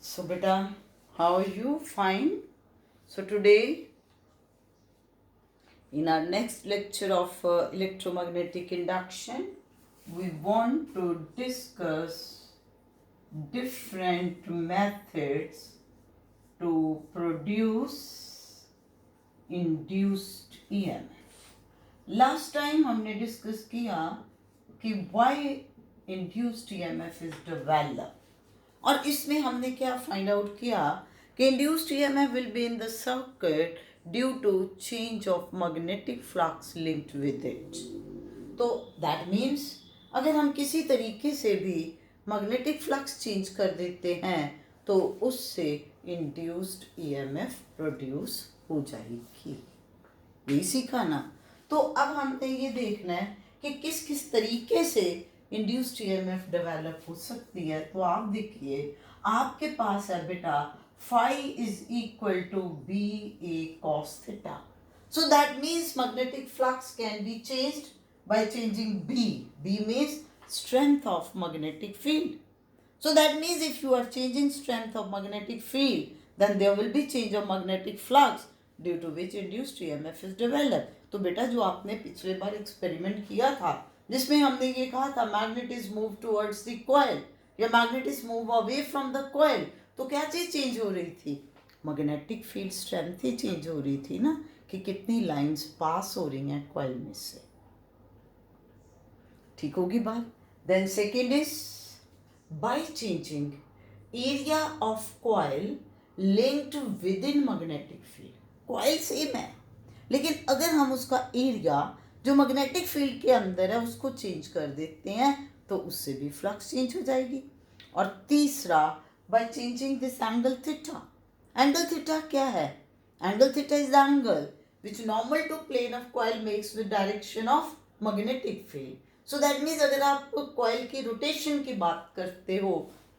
So, beta, how are you? Fine. So, today, in our next lecture of electromagnetic induction, we want to discuss different methods to produce induced EMF. Last time हमने discuss किया कि why induced EMF is developed. और इसमें हमने क्या find out किया कि induced EMF will be in the circuit due to change of magnetic flux linked with it. तो दैट मीन्स अगर हम किसी तरीके से भी मैग्नेटिक फ्लक्स चेंज कर देते हैं तो उससे इंड्यूस्ड ईएमएफ प्रोड्यूस हो जाएगी. यही सीखा ना. तो अब हमने ये देखना है कि किस किस तरीके से इंड्यूस्ड ईएमएफ डेवलप हो सकती है. तो आप देखिए, आपके पास है बेटा phi is equal to B A cos theta. So that means magnetic flux can be changed by changing B. B means strength of magnetic field. So that means if you are changing strength of magnetic field, then there will be change of magnetic flux due to which induced EMF is developed. तो बेटा जो आपने पिछले बार experiment किया था जिसमें हमने ये कहा था magnet is move towards the coil या magnet is move away from the coil, तो क्या चीज चेंज हो रही थी? मैग्नेटिक फील्ड स्ट्रेंथ ही चेंज हो रही थी ना, कि कितनी लाइंस पास हो रही हैं कॉइल में से. ठीक होगी बात. Then second is by changing area of coil linked within magnetic field. coil same है लेकिन अगर हम उसका एरिया जो मैग्नेटिक फील्ड के अंदर है उसको चेंज कर देते हैं तो उससे भी फ्लक्स चेंज हो जाएगी. और तीसरा by changing this angle theta. Angle theta क्या है? Angle theta is the angle which normal to plane of coil makes with direction of magnetic field. So that means अगर आप कॉइल की रोटेशन की बात करते हो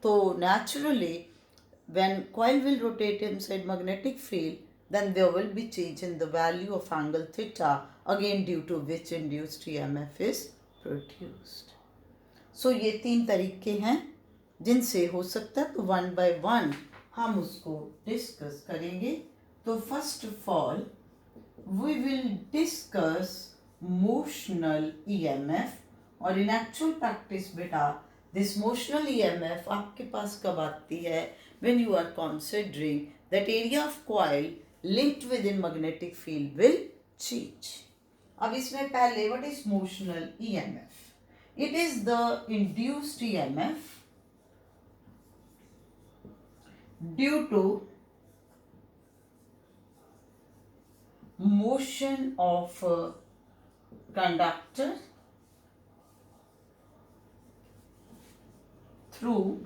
तो naturally when coil will rotate inside magnetic field then there will be change in the value of angle theta, again due to which induced EMF is produced. So ये तीन तरीके हैं जिनसे हो सकता है. तो वन बाय वन हम उसको डिस्कस करेंगे. तो first of all we will discuss motional EMF. और इन एक्चुअल प्रैक्टिस बेटा दिस मोशनल EMF आपके पास कब आती है? When you are considering that area of coil linked with in magnetic field will change. अब इसमें पहले what is motional EMF? It is the induced EMF due to motion of conductor through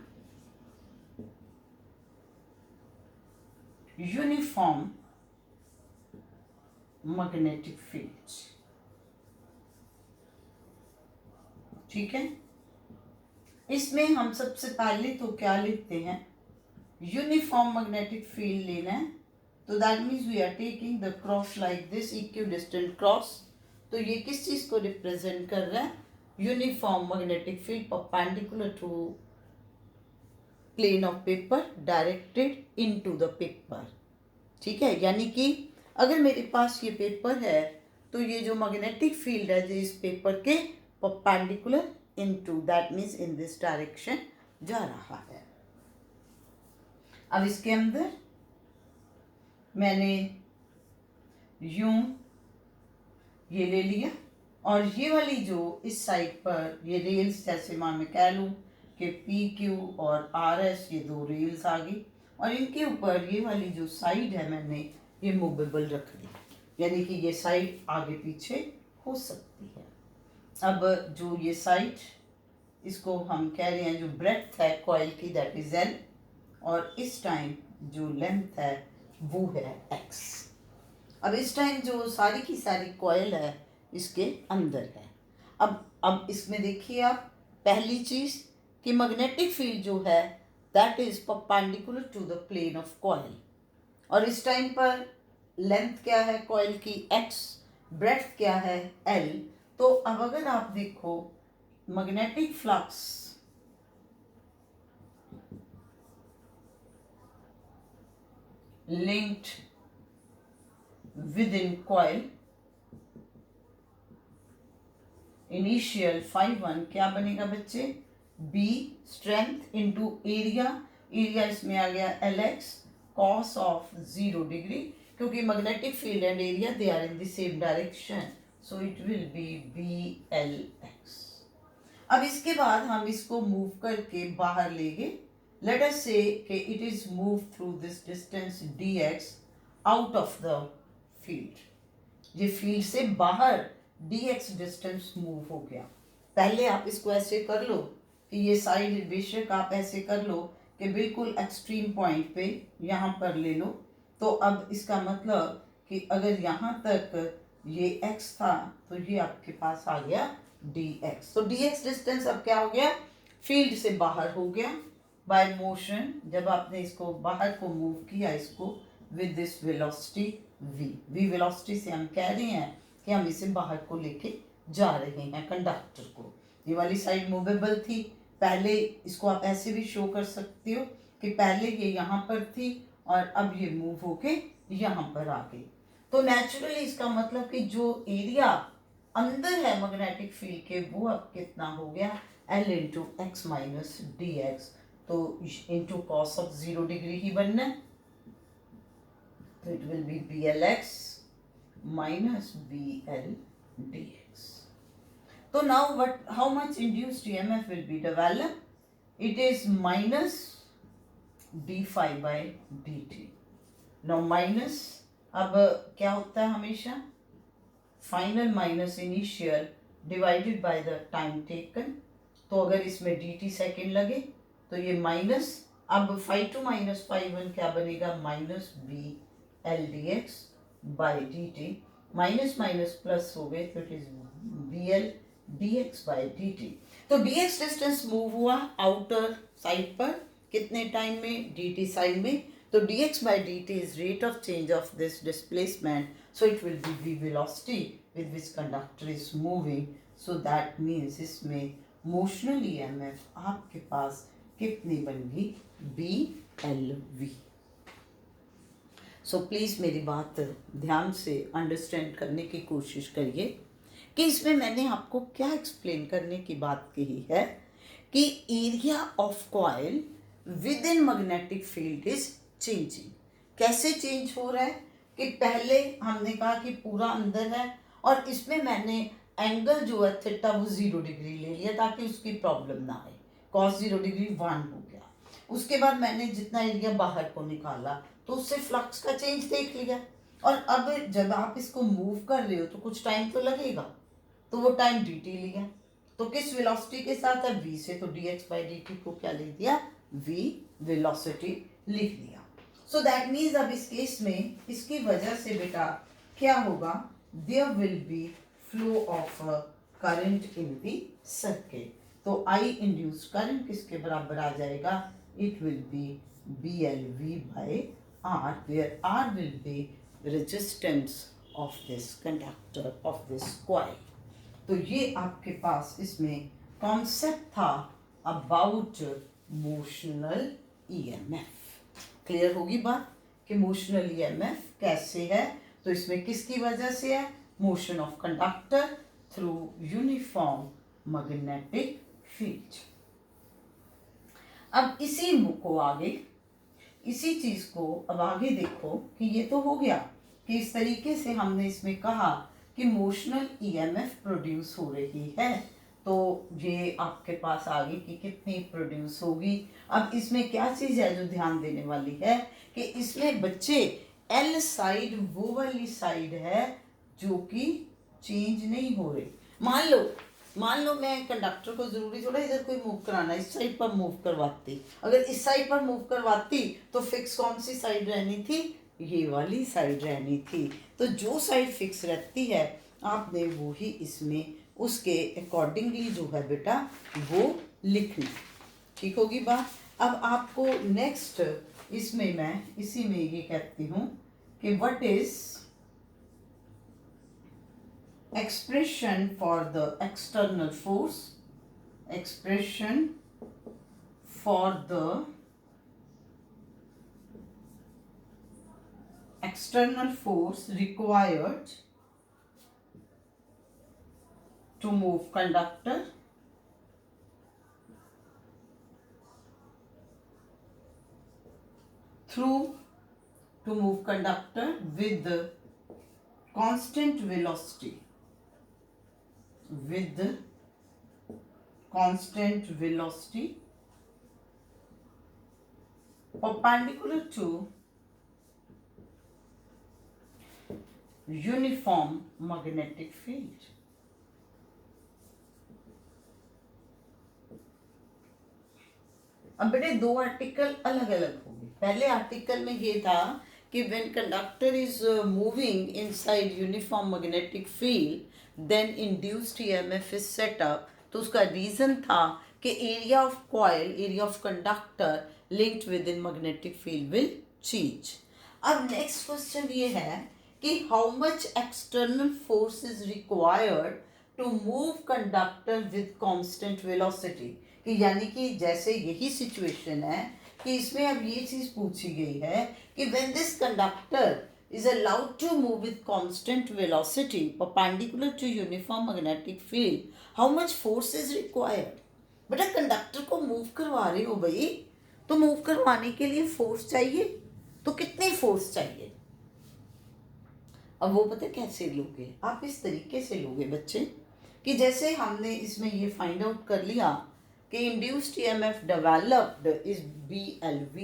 uniform magnetic fields. ठीक है. इसमें हम सबसे पहले तो क्या लिखते हैं? यूनिफॉर्म मैग्नेटिक फील्ड लेना है. तो that means we are taking the cross like this equidistant cross. तो ये किस चीज को रिप्रेजेंट कर रहा है? Uniform magnetic field perpendicular to plane of paper directed into the paper. ठीक है. यानी कि अगर मेरे पास ये पेपर है तो ये जो मैग्नेटिक फील्ड है जो इस पेपर के perpendicular into that means in this direction जा रहा है. अब इसके अंदर मैंने यूं ये ले लिया और ये वाली जो इस साइड पर ये रेल्स जैसे मान मैं कह लूँ कि पी क्यू और आर एस ये दो रेल्स आ गई और इनके ऊपर ये वाली जो साइड है मैंने ये मूवेबल रख दी. यानी कि ये साइड आगे पीछे हो सकती है. अब जो ये साइड इसको हम कह रहे हैं जो ब्रेड्थ है कॉइल की दैट इज एल और इस टाइम जो लेंथ है वो है एक्स. अब इस टाइम जो सारी की सारी कॉइल है इसके अंदर है. अब इसमें देखिए आप पहली चीज कि मैग्नेटिक फील्ड जो है that is perpendicular to the plane of coil और इस टाइम पर लेंथ क्या है कॉइल की x, ब्रेड्थ क्या है l. तो अब अगर आप देखो magnetic flux linked within coil, initial phi one क्या बनेगा बच्चे, B strength into area, area इसमें आ गया L X cos of 0 degree, क्योंकि magnetic field and area they are in the same direction, so it will be B L X. अब इसके बाद हम इसको मूव करके बाहर लेंगे, लेट अस से कि it is move through this distance D x out of the field, ये फील्ड से बाहर dx डिस्टेंस मूव हो गया। पहले आप इसको ऐसे कर लो कि ये साइड बेशक आप ऐसे कर लो कि बिल्कुल एक्सट्रीम पॉइंट पे यहाँ पर ले लो, तो अब इसका मतलब कि अगर यहाँ तक ये x था तो ये आपके पास आ गया dx, तो dx डिस्टेंस अब क्या हो गया, फील्ड से बाहर हो गया बाय मोशन, जब आपने इसको बाहर को मूव किया इसको with this velocity v velocity से हम कह रहे हैं कि हम इसे बाहर को लेके जा रहे हैं कंडक्टर को। ये वाली साइड मूवेबल थी, पहले इसको आप ऐसे भी शो कर सकते हो कि पहले ये यहाँ पर थी और अब ये मूव होके यहाँ पर आ गई, तो नेचुरली इसका मतलब कि जो एरिया अंदर है मैग्नेटिक फील्ड के वो अब कितना हो गया, L into X minus D X, तो इंटू कॉस ऑफ 0 डिग्री ही बनना है, तो it will be B L X minus BL dx. So now how much induced EMF will be developed? It is minus d phi by dt. Now minus अब क्या होता है हमेशा, final minus initial divided by the time taken, तो अगर इसमें dt second लगे तो ये माइनस, अब phi two minus phi one क्या बनेगा, minus B L D X by D T, minus minus plus हो गए तो it is B L D X by D T. तो डी एक्स डिस्टेंस मूव हुआ आउटर साइड पर कितने time में, डी टी साइड में, तो D X by D T is rate of change of this displacement, so it will be V velocity with which conductor is moving, so that means इसमें motional EMF आपके पास कितनी बनेगी, B L V. So please मेरी बात ध्यान से understand करने की कोशिश करिए कि इसमें मैंने आपको क्या एक्सप्लेन करने की बात कही है कि area of coil with in magnetic field is changing. कैसे चेंज हो रहा है कि पहले हमने कहा कि पूरा अंदर है और इसमें मैंने एंगल जो है थीटा वो 0 डिग्री ले लिया ताकि उसकी प्रॉब्लम ना आए, cos 0 डिग्री 1 हो गया। उसके बाद मैंने जितना एरिया बाहर को निकाला तो उससे फ्लक्स का चेंज देख लिया, और अब जब आप इसको मूव कर रहे हो तो कुछ टाइम तो लगेगा, तो वो टाइम डी टी लिया, तो किस वेलोसिटी के साथ है, v से, तो D X by D T को क्या लिख दिया, v वेलोसिटी लिख दिया। सो दैट मीन्स अब इस केस में इसकी वजह से बेटा क्या होगा, there will be flow of current in the circuit, तो आई इंड्यूस्ड करंट किसके बराबर आ जाएगा, it will be BLV by R, where R will be resistance of this conductor of this coil. तो ये आपके पास इसमें कॉन्सेप्ट था अबाउट मोशनल EMF। क्लियर होगी बात कि मोशनल EMF कैसे है, तो इसमें किसकी वजह से है, motion of conductor through uniform magnetic field. अब इसी को आगे, इसी चीज को अब आगे देखो कि ये तो हो गया कि इस तरीके से हमने इसमें कहा कि मोशनल ईएमएफ प्रोड्यूस हो रही है, तो ये आपके पास आगे की कितनी प्रोड्यूस होगी। अब इसमें क्या चीज है जो ध्यान देने वाली है कि इसमें बच्चे एल साइड वो वाली साइड है जो कि चेंज नहीं हो रही। मान लो मैं कंडक्टर को जरूरी थोड़ा इधर कोई मूव कराना, इस साइड पर मूव करवाती, अगर इस साइड पर मूव करवाती तो फिक्स कौन सी साइड रहनी थी, ये वाली साइड रहनी थी। तो जो साइड फिक्स रहती है आपने वो ही इसमें उसके अकॉर्डिंगली जो है बेटा वो लिखना, ठीक होगी बात। अब आपको नेक्स्ट इसमें मैं इसी में ये कहती हूँ कि what is expression for the external force, expression for the external force required to move conductor with the constant velocity perpendicular to uniform magnetic field. अब बेटे दो आर्टिकल अलग अलग हो गए. पहले आर्टिकल में ये था कि when conductor is moving inside uniform magnetic field, then induced EMF is set up. तो उसका रीजन था कि area of coil, area of conductor linked within magnetic field will change. अब next question ये है कि how much external force is required to move conductor with constant velocity. कि यानी कि जैसे यही सिचुएशन है कि इसमें अब ये चीज पूछी गई है कि when this conductor is allowed to move with constant velocity perpendicular to uniform magnetic field, how much force is required. बेटा कंडक्टर को मूव करवा रहे हो भाई, तो मूव करवाने के लिए फोर्स चाहिए, तो कितनी फोर्स चाहिए. अब वो पता कैसे लोगे आप, इस तरीके से लोगे बच्चे कि जैसे हमने इसमें ये फाइंड आउट कर लिया कि induced EMF developed is BLV.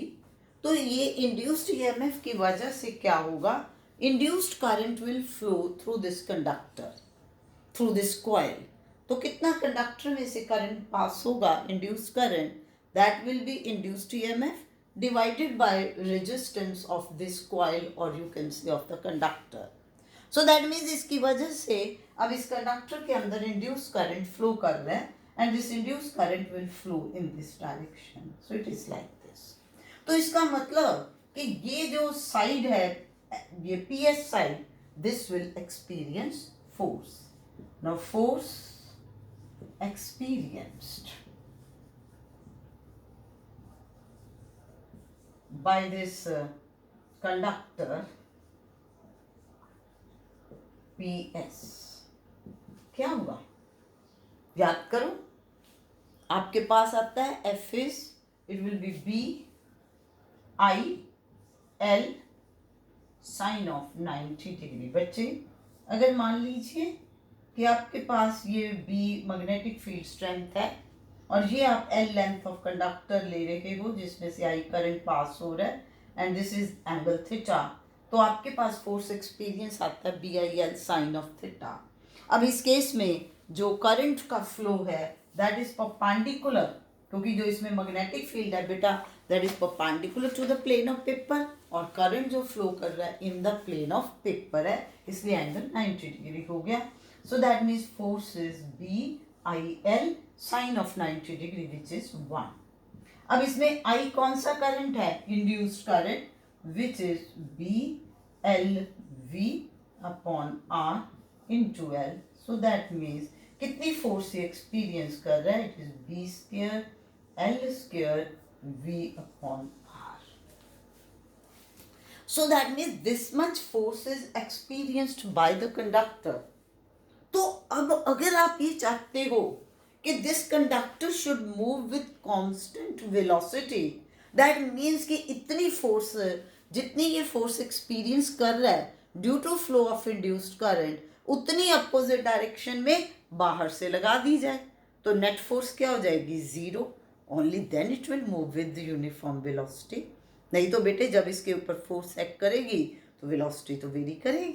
तो ये इंड्यूस्ड ईएमएफ की वजह से क्या होगा, induced current will flow through this conductor, through this coil. तो कितना कंडक्टर में से करंट पास होगा, induced current, that will be induced EMF divided by resistance of this coil और you can say of the conductor. So that means इसकी वजह से अब इस कंडक्टर के अंदर इंड्यूस्ड करंट फ्लो कर रहा है and this induced current will flow in this direction. So it is like this. तो इसका मतलब कि ये जो साइड है, ये PS side, this will experience force. Now force experienced by this conductor PS क्या हुआ, याद करो. आपके पास आता है F is, it will be BIL sine of 90 degree. बच्चे अगर मान लीजिए कि आपके पास ये B मैग्नेटिक फील्ड स्ट्रेंथ है और ये आप L लेंथ ऑफ कंडक्टर ले रहे हो जिसमें से I करंट पास हो रहा है and this is angle theta, तो आपके पास फोर्स एक्सपीरियंस आता है BIL साइन ऑफ थीटा. अब इस केस में जो करंट का फ्लो है दैट इज परपेंडिकुलर, क्योंकि जो इसमें मैग्नेटिक फील्ड है बेटा that is perpendicular to the plane of paper और करंट जो फ्लो कर रहा है in the plane of paper है, इसलिए एंगल 90 डिग्री हो गया. So that means force is BIL sine of 90 degree which is 1. अब इसमें I कौन सा करंट है, induced current which is BLV upon R into L. So that means कितनी फोर्स ये एक्सपीरियंस कर रहा है, it is B square L square V upon R. So that means this much force is experienced by the conductor. तो अब अगर आप ये चाहते हो कि this conductor should move with constant velocity, that means कि इतनी फोर्स जितनी ये फोर्स एक्सपीरियंस कर रहा है due to flow of induced current उतनी अपोजिट डायरेक्शन में बाहर से लगा दी जाए, तो नेट फोर्स क्या हो जाएगी, 0. Only then it will move with uniform velocity. नहीं तो बेटे जब इसके ऊपर फोर्स एक्ट करेगी तो वेलोसिटी तो वेरी करेगी.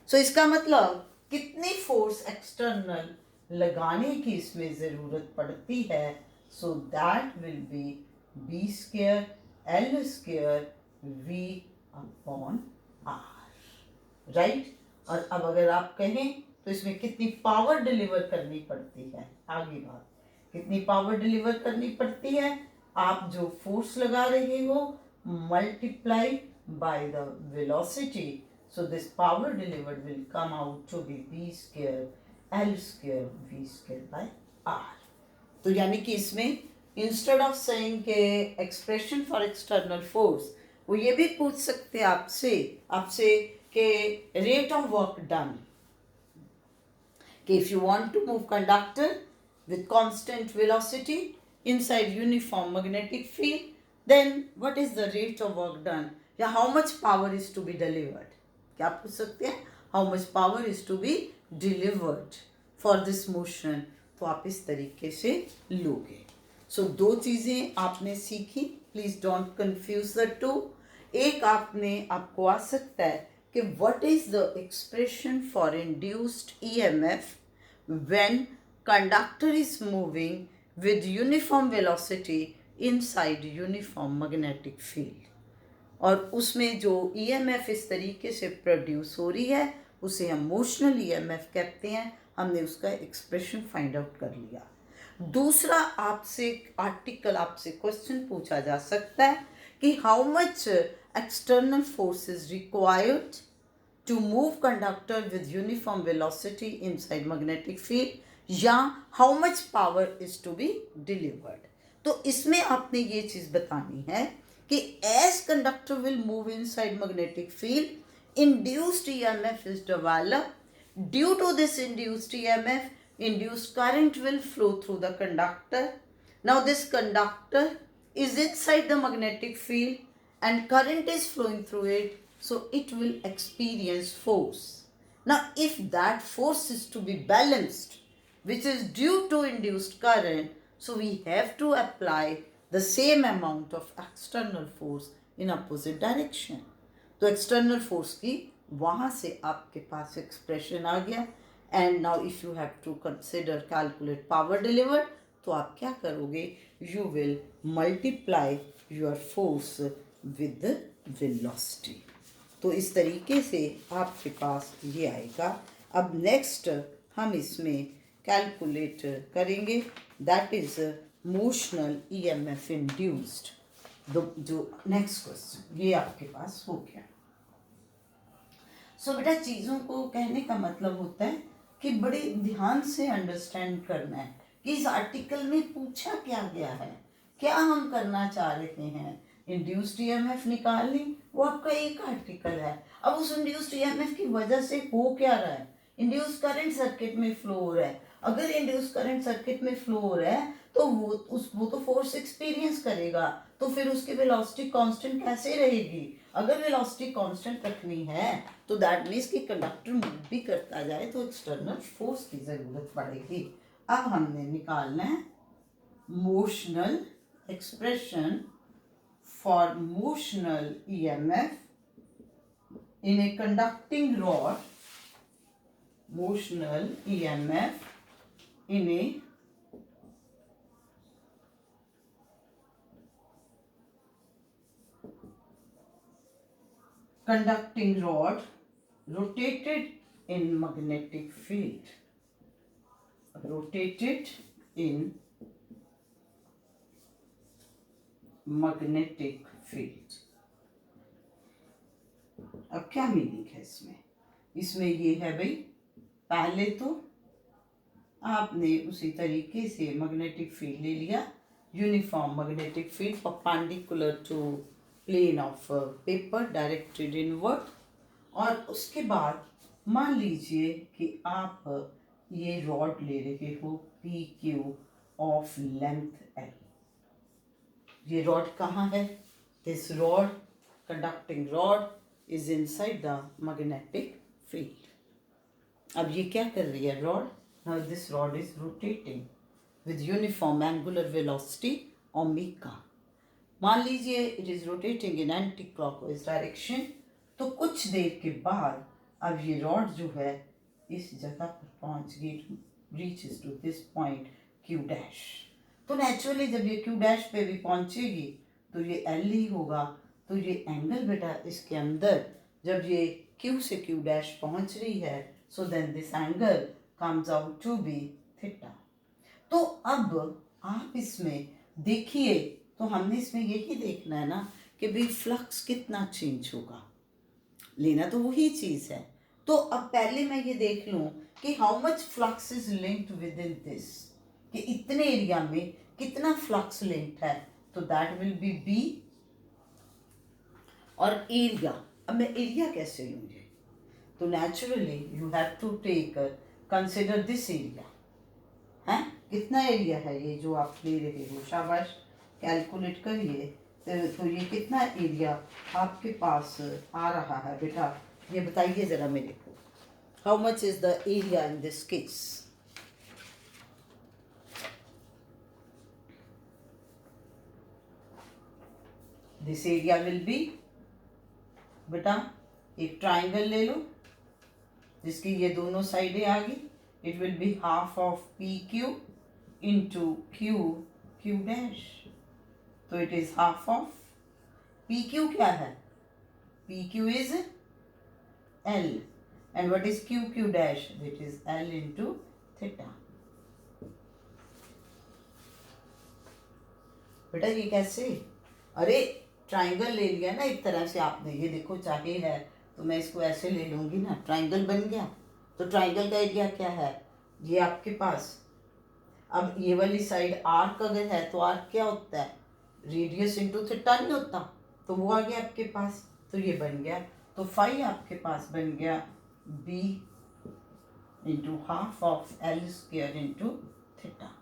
सो इसका मतलब कितनी फोर्स एक्सटर्नल लगाने की इसमें ज़रूरत पड़ती है, so that will B B square L square V upon R, right. और अब अगर आप कहें तो इसमें कितनी पावर डिलीवर करनी पड़ती है, आगे बात, कितनी पावर डिलीवर करनी पड़ती है, आप जो फोर्स लगा रहे हो multiply by the velocity, so this power delivered will come out to be B square L square V square by R. तो यानी कि इसमें इंस्टेड ऑफ सेइंग के एक्सप्रेशन फॉर एक्सटर्नल फोर्स वो ये भी पूछ सकते हैं आपसे आपसे कि रेट ऑफ वर्क डन, कि if you want to move conductor with constant velocity inside uniform magnetic field, then what is the rate of work done, या how much power is to be delivered. क्या पूछ सकते हैं, how much power is to be delivered for this motion. तो आप इस तरीके से लोगे. सो दो चीज़ें आपने सीखी, please don't confuse the two. एक आपको आ सकता है कि what is the expression for induced EMF when conductor is moving with uniform velocity inside uniform magnetic field, और उसमें जो ईएमएफ इस तरीके से प्रोड्यूस हो रही है उसे हम मोशनल ईएमएफ कहते हैं. हमने उसका एक्सप्रेशन फाइंड आउट कर लिया. दूसरा आपसे क्वेश्चन पूछा जा सकता है कि how much external force is required to move conductor with uniform velocity inside magnetic field, या how much power is to be delivered. तो इसमें आपने ये चीज बतानी है कि as conductor will move inside magnetic field, induced EMF is developed. Due to this induced EMF, induced current will flow through the conductor. Now this conductor is inside the magnetic field and current is flowing through it, so it will experience force. Now if that force is to be balanced, which is due to induced current, so we have to apply the same amount of external force in opposite direction. तो external force की वहाँ से आपके पास expression आ गया. And now if you have to consider calculate power delivered, तो आप क्या करोगे, you will multiply your force with velocity. तो इस तरीके से आपके पास ये आएगा. अब नेक्स्ट हम इसमें कैलकुलेट करेंगे, that is motional EMF induced. जो नेक्स्ट क्वेश्चन ये आपके पास हो गया. सो बेटा चीज़ों को कहने का मतलब होता है कि बड़े ध्यान से अंडरस्टैंड करना है कि इस आर्टिकल में पूछा क्या गया है, क्या हम करना चाह रहे हैं. इंड्यूस्ड ईएमएफ निकालनी, वो आपका एक आर्टिकल है. अब उस इंड्यूस्ड ईएमएफ की वजह से हो क्या रहा है, इंड्यूस्ड करंट सर्किट में फ्लो हो रहा है. अगर इंड्यूस्ड करंट सर्किट में फ्लो हो रहा है तो वो तो फोर्स एक्सपीरियंस करेगा, तो फिर उसकी वेलोसिटी कांस्टेंट कैसे रहेगी. अगर वेलोसिटी कांस्टेंट रखनी है तो दैट मीन्स कि कंडक्टर मूव भी करता जाए तो एक्सटर्नल फोर्स की जरूरत पड़ेगी. अब हमने निकालना है motional expression for motional EMF in a conducting rod, motional EMF in a conducting rod rotated in magnetic field. Rotated in magnetic field. अब क्या मीनिंग है इसमें ये है भाई, पहले तो आपने उसी तरीके से मैग्नेटिक फील्ड ले लिया, uniform magnetic field perpendicular to plane of paper directed inward. और उसके बाद मान लीजिए कि आप ये रॉड ले रहे हो P Q of length L. ये रॉड कहाँ है, this rod conducting rod is inside the magnetic field. अब ये क्या कर रही है rod, now this rod is rotating with uniform angular velocity omega. मान लीजिए it is rotating in anti-clockwise direction. तो कुछ देर के बाद अब ये रॉड जो है इस जगह पर पहुंच गई, reaches to this point Q dash. तो नेचुरली जब ये Q dash पे भी पहुंचेगी तो ये L ही होगा. तो ये एंगल बेटा इसके अंदर जब ये Q से Q डैश पहुंच रही है, so then this angle comes out to be theta. तो अब आप इसमें देखिए, तो हमने इसमें यही देखना है ना कि भाई फ्लक्स कितना चेंज होगा, लेना तो वही चीज है. तो अब पहले मैं ये देख लूं कि how much flux is linked with in this, कि इतने एरिया में कितना फ्लक्स लिंक्ड है. तो दैट विल बी बी. और एरिया, अब मैं एरिया कैसे लूँगी? तो naturally you have to take consider this area. हैं, कितना एरिया है ये जो आप ले रहे हो? शाबाश, कैलकुलेट करिए। तो ये कितना एरिया आपके पास आ रहा है बेटा, ये बताइए ज़रा मेरे को। How much is the area in this case? This area will be, बेटा एक ट्राइंगल ले लो जिसकी ये दोनों साइडें आ गई। It will be half of P Q into Q Q dash. तो it is half of P Q, क्या है? P Q is L and what is Q Q dash? It is L into theta. बेटा ये कैसे? अरे triangle ले लिया ना एक तरह से आपने, ये देखो चाहे है तो मैं इसको ऐसे ले लूँगी ना, ट्राइंगल बन गया। तो ट्राइंगल का एरिया क्या है? ये आपके पास, अब ये वाली साइड आर्क अगर है तो आर्क क्या होता है? रेडियस इंटू थीटा नहीं होता? तो वो आ गया आपके पास, तो ये बन गया। तो फाई आपके पास बन गया B into half of L square into theta.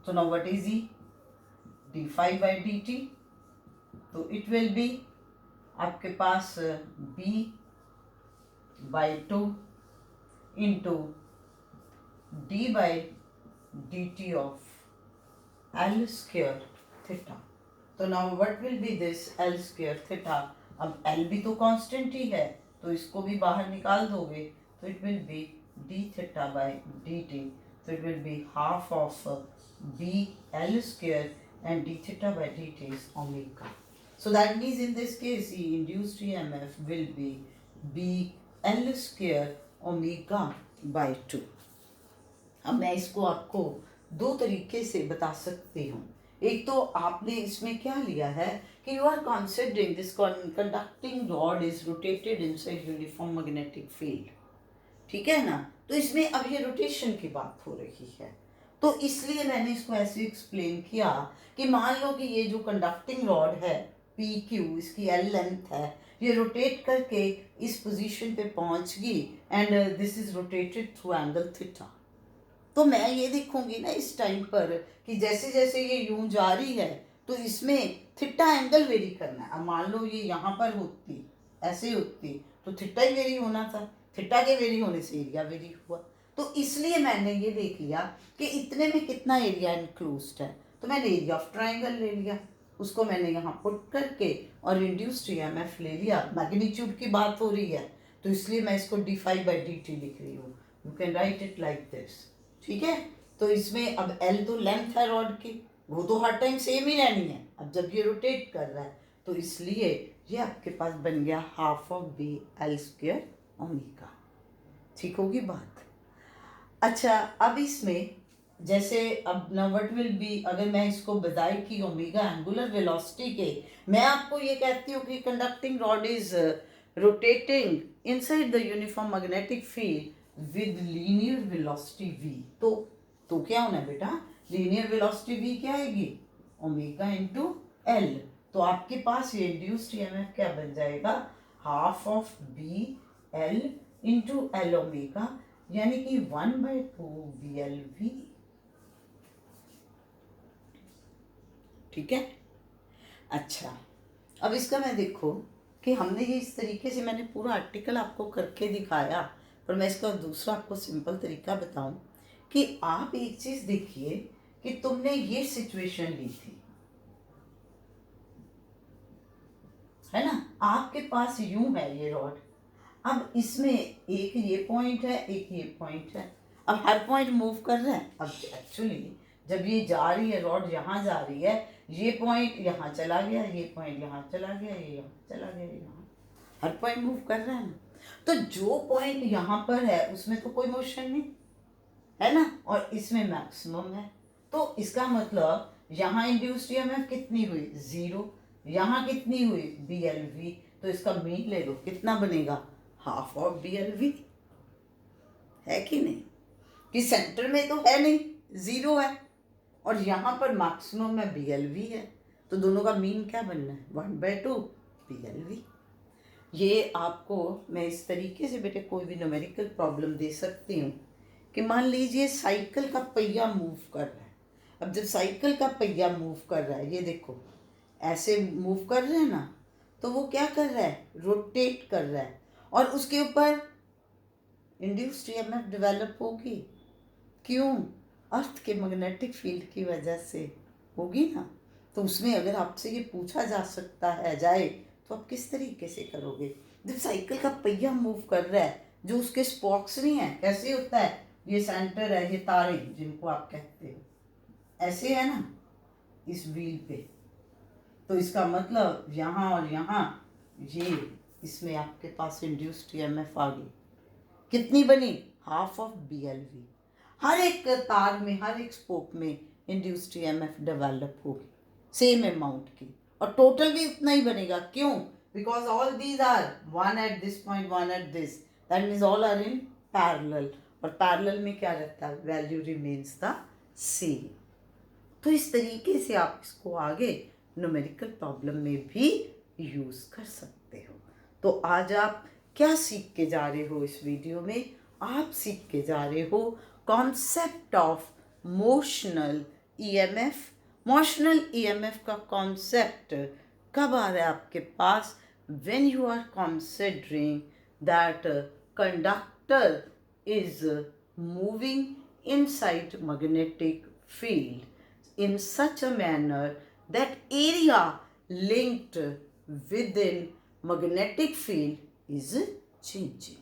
तो now what is E? D phi by D T. तो इट विल बी आपके पास b by 2 into D by D T of L square theta. तो now what will be this L square theta? अब L भी तो constant ही है, तो इसको भी बाहर निकाल दोगे तो it will be D theta by D T. तो it will be half of B L square and d theta by dt is omega. So that means in this case the induced EMF will be B L square omega by 2. अब मैं इसको आपको दो तरीके से बता सकती हूँ। एक तो आपने इसमें क्या लिया है कि you are considering this conducting rod is rotated inside uniform magnetic field, ठीक है ना? तो इसमें अब ये रोटेशन की बात हो रही है, तो इसलिए मैंने इसको ऐसे एक्सप्लेन किया कि मान लो कि ये जो कंडक्टिंग रॉड है पी क्यू, इसकी एल लेंथ है, ये रोटेट करके इस पोजीशन पे पहुंच गई and this is rotated through angle theta. तो मैं ये देखूंगी ना इस टाइम पर कि जैसे जैसे ये यूं जा रही है तो इसमें थीटा एंगल वेरी करना है। अब मान लो ये यहाँ पर होती, ऐसे होती, तो थीटा ही वेरी होना था, थीटा के वेरी होने से एरिया वेरी हुआ। तो इसलिए मैंने ये देख लिया कि इतने में कितना एरिया इंक्लूस्ड है, तो मैंने एरिया ऑफ ट्राइंगल ले लिया, उसको मैंने यहाँ पुट करके और इंड्यूस्ड ईएमएफ ले लिया। मैग्नीट्यूड की बात हो रही है तो इसलिए मैं इसको d phi by D t लिख रही हूँ। You can write it like this, ठीक है? तो इसमें अब एल तो लेंथ है रॉड की, वो तो हर टाइम सेम ही रहनी है। अब जब ये रोटेट कर रहा है तो इसलिए ये आपके पास बन गया half of B L square omega. ठीक होगी बात? अच्छा, अब इसमें जैसे अब ना व्हाट विल बी, अगर मैं इसको बजाय की ओमेगा एंगुलर वेलोसिटी के, मैं आपको ये कहती हूँ कि conducting rod is rotating inside the uniform magnetic field with linear velocity v। तो क्या होना है बेटा? लीनियर वेलोसिटी v क्या आएगी? Omega into L. तो आपके पास ये इंड्यूस्ड ईएमएफ क्या बन जाएगा? Half of B L into L omega, यानी कि 1/2 VLV। ठीक है? अच्छा, अब इसका मैं देखो कि हमने ये इस तरीके से, मैंने पूरा आर्टिकल आपको करके दिखाया, पर मैं इसका दूसरा आपको सिंपल तरीका बताऊं कि आप एक चीज देखिए कि तुमने ये सिचुएशन ली थी, है ना? आपके पास यूं है ये रॉड, अब इसमें एक ये पॉइंट है, एक ये पॉइंट है, अब हर पॉइंट मूव कर रहा है। अब एक्चुअली जब ये जा रही है, रॉड यहाँ जा रही है, ये पॉइंट यहाँ चला गया, ये पॉइंट यहाँ चला गया, ये यहाँ चला गया, ये यहाँ, हर पॉइंट मूव कर रहा है ना। तो जो पॉइंट यहाँ पर है उसमें तो कोई मोशन नहीं है ना, और इसमें मैक्सिमम है। तो इसका मतलब यहाँ इंड्यूस्ड ईएमएफ कितनी हुई? 0। यहाँ कितनी हुई? BLV। तो इसका मीन ले लो, कितना बनेगा? Half of BLV। है कि नहीं? कि सेंटर में तो है नहीं, 0 है, और यहाँ पर मैक्सिमम में BLV है, तो दोनों का मीन क्या बनना है? 1/2 BLV। ये आपको मैं इस तरीके से बेटे कोई भी न्यूमेरिकल प्रॉब्लम दे सकती हूँ कि मान लीजिए साइकिल का पहिया मूव कर रहा है। अब जब साइकिल का पहिया मूव कर रहा है, ये देखो ऐसे मूव कर रहे हैं ना, तो वो क्या कर रहा है, रोटेट कर रहा है, और उसके ऊपर इंड्यूस्ड ईएमएफ डेवलप होगी। क्यों? अर्थ के मैग्नेटिक फील्ड की वजह से होगी ना। तो उसमें अगर आपसे ये पूछा जा सकता है जाए तो आप किस तरीके से करोगे? जब साइकिल का पहिया मूव कर रहा है, जो उसके स्पॉक्स नहीं है, कैसे होता है, ये सेंटर है, ये तारे जिनको आप कहते हो, ऐसे है ना इस व्हील पे, तो इसका मतलब यहाँ और यहाँ ये, इसमें आपके पास इंड्यूस्ड ईएमएफ आ गई। कितनी बनी? Half of BLV। हर एक तार में, हर एक स्पोक में इंड्यूस्ड ईएमएफ डेवलप होगी सेम अमाउंट की, और टोटल भी उतना ही बनेगा। क्यों? Because all these are one at this point, one at this, that means all are in parallel, और पैरेलल में क्या रहता है, वैल्यू रिमेन्स द सेम। तो इस तरीके से आप इसको आगे न्यूमेरिकल प्रॉब्लम में भी यूज कर सकते हो। तो आज आप क्या सीख के जा रहे हो इस वीडियो में? आप सीख के जा रहे हो concept of motional EMF. Motional EMF का कॉन्सेप्ट कब आ रहा है आपके पास? When you are considering that conductor is moving inside magnetic field in such a manner that area linked within magnetic field is changing.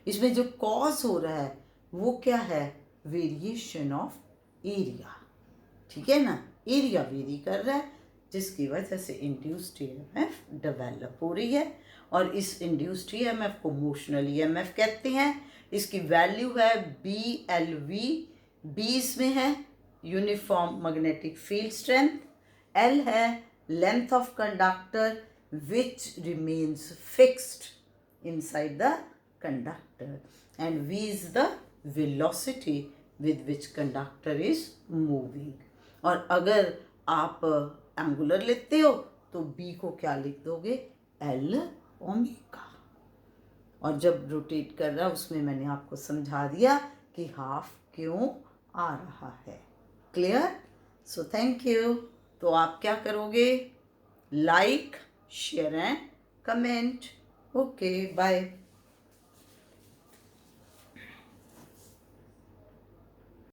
इसमें जो कॉज हो रहा है वो क्या है? Variation of area. ठीक है ना, एरिया वेरी कर रहा है, जिसकी वजह से इंड्यूस्ड ईएमएफ डेवलप हो रही है, और इस इंड्यूस्ड ईएमएफ को मोशनल ईएमएफ कहते हैं। इसकी वैल्यू है BLV। B इसमें है uniform magnetic field strength, L है length of conductor which remains fixed inside the conductor, and V is the velocity with which conductor is moving। और अगर आप एंगुलर लेते हो तो B को क्या लिख दोगे? L omega. और जब रोटेट कर रहा है उसमें मैंने आपको समझा दिया कि हाफ क्यों आ रहा है। क्लियर? So thank you. तो आप क्या करोगे? Like, share and comment. Okay, bye.